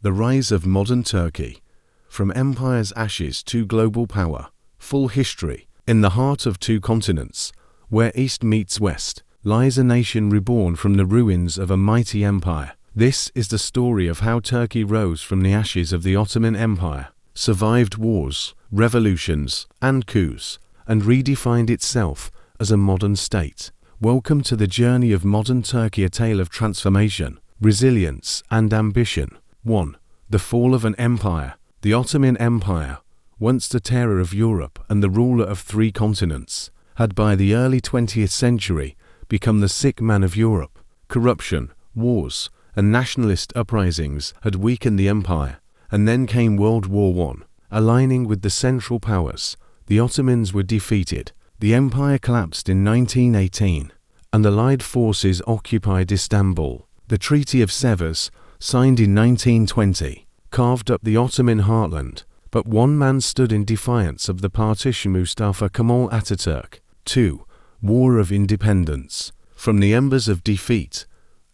The rise of modern Turkey. From empire's ashes to global power. Full history. In the heart of two continents, where east meets west, lies a nation reborn from the ruins of a mighty empire. This is the story of how Turkey rose from the ashes of the Ottoman Empire, survived wars, revolutions, and coups, and redefined itself as a modern state. Welcome to the journey of modern Turkey, a tale of transformation, resilience, and ambition. 1. The fall of an empire. The Ottoman Empire, once the terror of Europe and the ruler of 3 continents, had by the early 20th century become the sick man of Europe. Corruption, wars, and nationalist uprisings had weakened the empire, and then came World War I. Aligning with the Central Powers, the Ottomans were defeated. The empire collapsed in 1918, and Allied forces occupied Istanbul. The Treaty of Sevres, signed in 1920, carved up the Ottoman heartland, but one man stood in defiance of the partition: Mustafa Kemal Ataturk. 2. War of Independence. From the embers of defeat,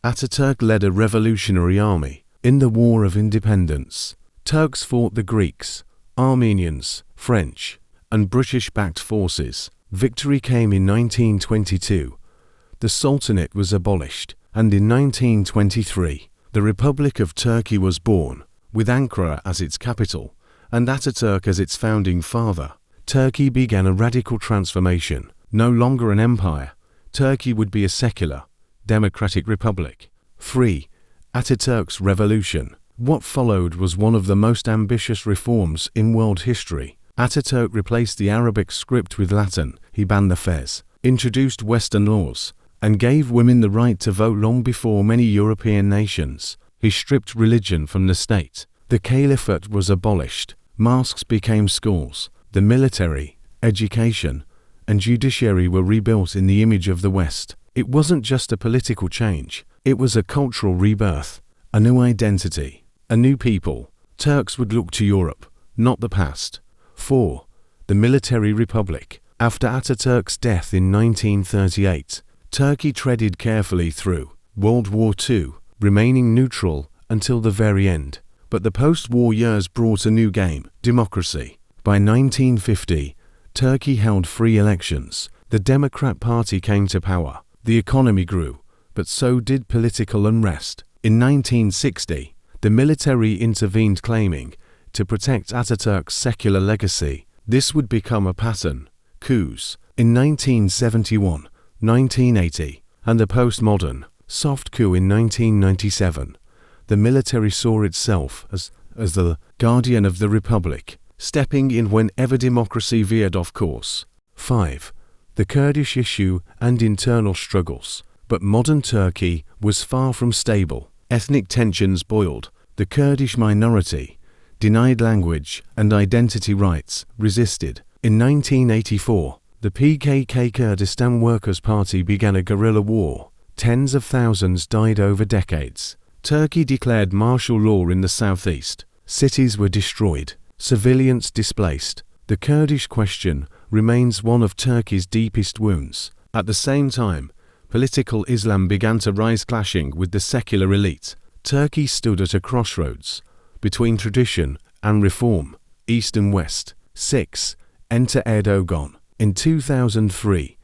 Ataturk led a revolutionary army. In the War of Independence, Turks fought the Greeks, Armenians, French, and British-backed forces. Victory came in 1922. The Sultanate was abolished, and in 1923, the Republic of Turkey was born, with Ankara as its capital, and Ataturk as its founding father. Turkey began a radical transformation. No longer an empire, Turkey would be a secular, democratic republic. 3. Ataturk's revolution. What followed was one of the most ambitious reforms in world history. Ataturk replaced the Arabic script with Latin. He banned the fez, introduced Western laws, and gave women the right to vote long before many European nations. He stripped religion from the state. The caliphate was abolished. Mosques became schools. The military, education, and judiciary were rebuilt in the image of the West. It wasn't just a political change. It was a cultural rebirth, a new identity, a new people. Turks would look to Europe, not the past. 4. The military republic. After Ataturk's death in 1938, Turkey treaded carefully through World War II, remaining neutral until the very end. But the post-war years brought a new game: democracy. By 1950, Turkey held free elections. The Democrat Party came to power. The economy grew, but so did political unrest. In 1960, the military intervened, claiming to protect Ataturk's secular legacy. This would become a pattern: coups in 1971, 1980, and a postmodern, soft coup in 1997. The military saw itself as the guardian of the republic, stepping in whenever democracy veered off course. 5. The Kurdish issue and internal struggles. But modern Turkey was far from stable. Ethnic tensions boiled. The Kurdish minority, denied language and identity rights, resisted. In 1984, the PKK Kurdistan Workers' Party began a guerrilla war. Tens of thousands died over decades. Turkey declared martial law in the southeast. Cities were destroyed, civilians displaced. The Kurdish question remains one of Turkey's deepest wounds. At the same time, political Islam began to rise, clashing with the secular elite. Turkey stood at a crossroads between tradition and reform, east and west. 6. Enter Erdogan. In 2003,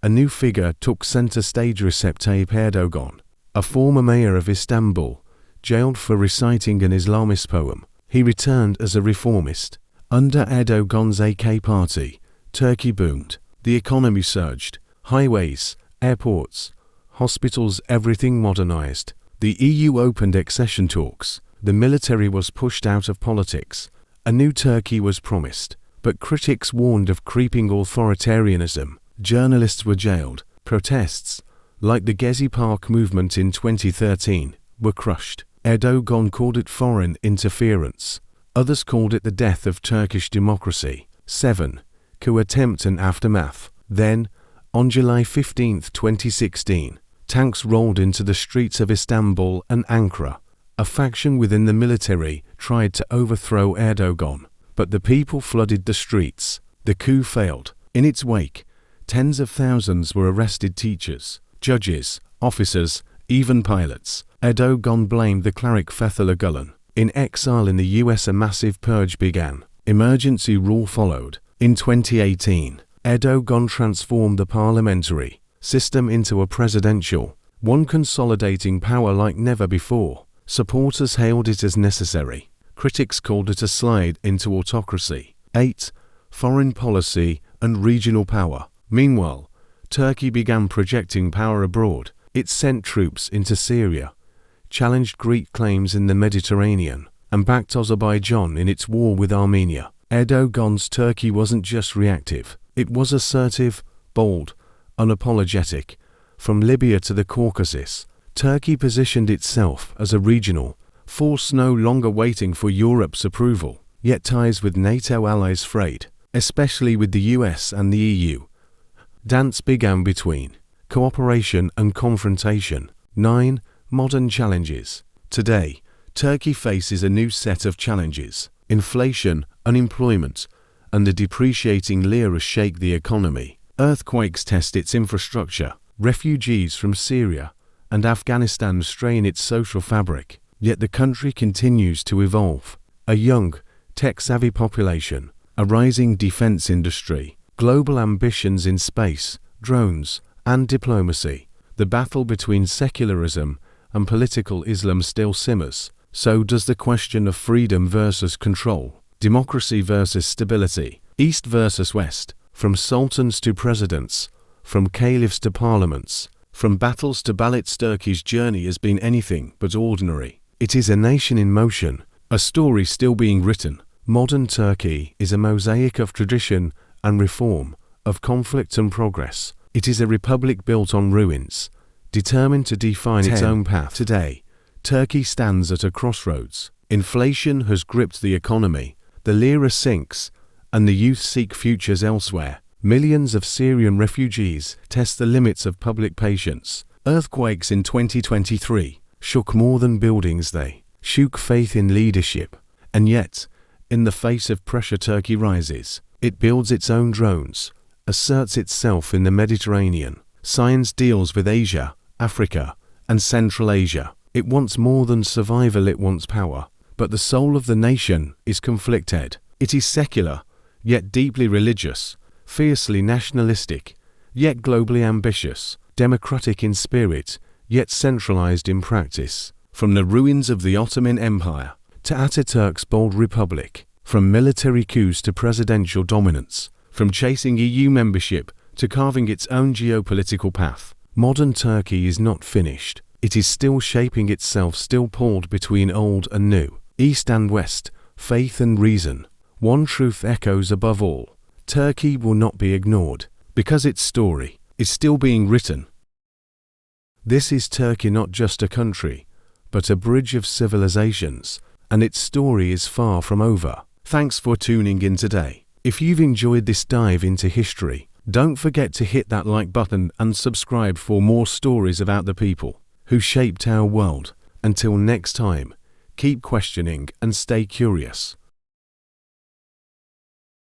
a new figure took center stage: Recep Tayyip Erdogan, a former mayor of Istanbul, jailed for reciting an Islamist poem. He returned as a reformist. Under Erdogan's AK party, Turkey boomed. The economy surged. Highways, airports, hospitals, everything modernized. The EU opened accession talks. The military was pushed out of politics. A new Turkey was promised. But critics warned of creeping authoritarianism. Journalists were jailed. Protests, like the Gezi Park movement in 2013, were crushed. Erdogan called it foreign interference. Others called it the death of Turkish democracy. 7. Coup attempt and aftermath. Then, on July 15, 2016, tanks rolled into the streets of Istanbul and Ankara. A faction within the military tried to overthrow Erdogan, but the people flooded the streets. The coup failed. In its wake, tens of thousands were arrested: teachers, judges, officers, even pilots. Erdogan blamed the cleric Fethullah Gulen, In exile in the US, a massive purge began. Emergency rule followed. In 2018, Erdogan transformed the parliamentary system into a presidential one, consolidating power like never before. Supporters hailed it as necessary. Critics called it a slide into autocracy. 8. Foreign policy and regional power. Meanwhile, Turkey began projecting power abroad. It sent troops into Syria, challenged Greek claims in the Mediterranean, and backed Azerbaijan in its war with Armenia. Erdogan's Turkey wasn't just reactive. It was assertive, bold, unapologetic. From Libya to the Caucasus, Turkey positioned itself as a regional force, no longer waiting for Europe's approval. Yet ties with NATO allies frayed, especially with the US and the EU. Dance began between cooperation and confrontation. 9. Modern challenges. Today, Turkey faces a new set of challenges. Inflation, unemployment, and the depreciating lira shake the economy. Earthquakes test its infrastructure. Refugees from Syria and Afghanistan strain its social fabric. Yet the country continues to evolve. A young, tech-savvy population, a rising defense industry, global ambitions in space, drones, and diplomacy. The battle between secularism and political Islam still simmers. So does the question of freedom versus control, democracy versus stability, East versus West, from sultans to presidents, from caliphs to parliaments, from battles to ballots. Turkey's journey has been anything but ordinary. It is a nation in motion, a story still being written. Modern Turkey is a mosaic of tradition and reform, of conflict and progress. It is a republic built on ruins, determined to define its own path. Today, Turkey stands at a crossroads. Inflation has gripped the economy, the lira sinks, and the youth seek futures elsewhere. Millions of Syrian refugees test the limits of public patience. Earthquakes in 2023 shook more than buildings, they shook faith in leadership. And yet, in the face of pressure, Turkey rises. It builds its own drones, asserts itself in the Mediterranean, signs deals with Asia, Africa, and Central Asia. It wants more than survival, it wants power. But the soul of the nation is conflicted. It is secular, yet deeply religious, fiercely nationalistic, yet globally ambitious, democratic in spirit, yet centralized in practice. From the ruins of the Ottoman Empire to Ataturk's bold republic, from military coups to presidential dominance, from chasing EU membership to carving its own geopolitical path, modern Turkey is not finished. It is still shaping itself, still pulled between old and new, east and west, faith and reason. One truth echoes above all: Turkey will not be ignored, because its story is still being written. This is Turkey, not just a country, but a bridge of civilizations, and its story is far from over. Thanks for tuning in today. If you've enjoyed this dive into history, don't forget to hit that like button and subscribe for more stories about the people who shaped our world. Until next time, keep questioning and stay curious.